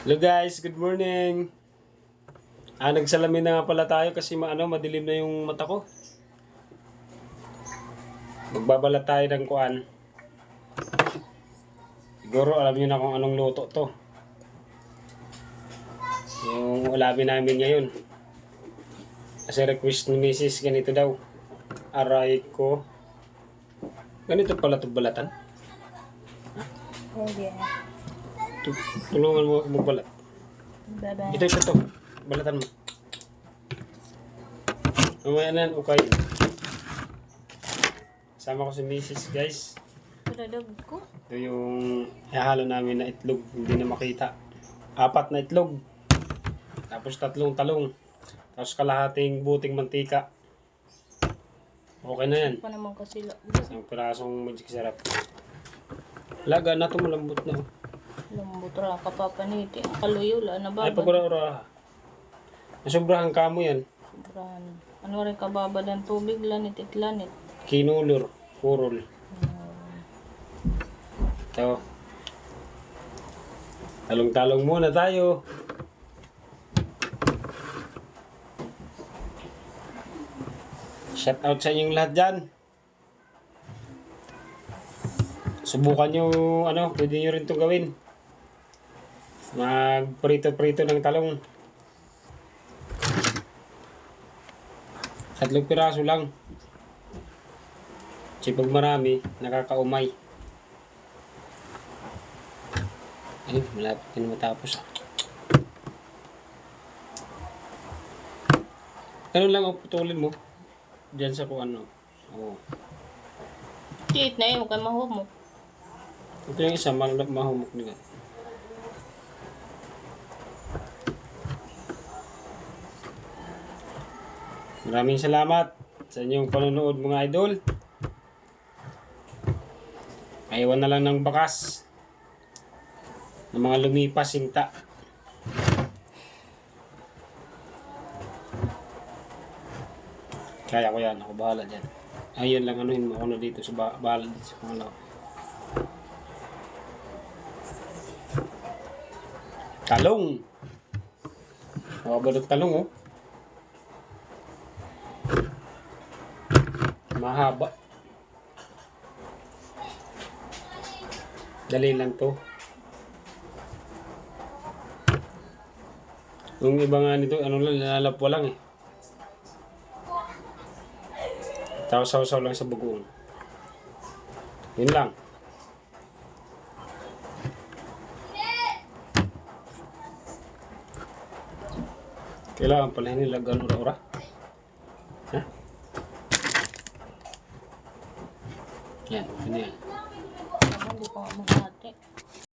Hello guys, good morning. Nagsalamin na nga pala tayo kasi madilim na yung mata ko. Magbabalat tayo ng kuan. Siguro alam niyo na kung anong luto to. Yung ulamin namin ngayon. Kasi request ni Mrs. ganito daw. Aray ko. Ganito pala ito balatan. Oh yeah. Tulungan mo ako magbalat. Bye-bye. Ito. Balatan mo. Mamaya na yan, okay. Sama ko si Mrs. guys. Paradog ko. Ito yung ihalo namin na itlog. Hindi na makita. 4 na itlog. Tapos 3 talong. Tapos kalahating buting mantika. Okay na yan. Pa naman kasi Isang pirasong magic sarap. Laga na ito, malambot na. lambot ra kapapaniti. Kaluyo la na Ay, babad. pagura-ura. Nasobrahan ka mo yan. Sobrahan. Ano rin kababad ang tubig lanit itlanit. Kinulor. Purol. Ito. Talong-talong muna tayo. Shout out sa inyong lahat dyan. Subukan nyo, pwede nyo rin itong gawin. Magprito-prito ng talong. 3 piraso lang. Kasi pag marami, nakakaumay. Ay, malapit na matapos. Ganun lang ang putulin mo. Diyan sa kung ano. Oo. Tiit na yun, kay mahumok. Ito yung isa, mahumok nila. Maraming salamat sa inyong panonood mga idol. Ayawan na lang ng bakas ng mga lumipas sinta. Kaya ko yan, ako bahala dyan. Ayun lang anuhin mo ako dito sa bahala dito sa pangalawa. Talong! Makabalot talong oh. Mahaba. Dali lang to. Yung iba nga nito, nilalapwa lang eh. Tapos saw-saw lang sa bagoong. Yun lang. Kailangan pala nilagan ura-ura. Ha? Yan, yun yan. Hindi ko nga mahati.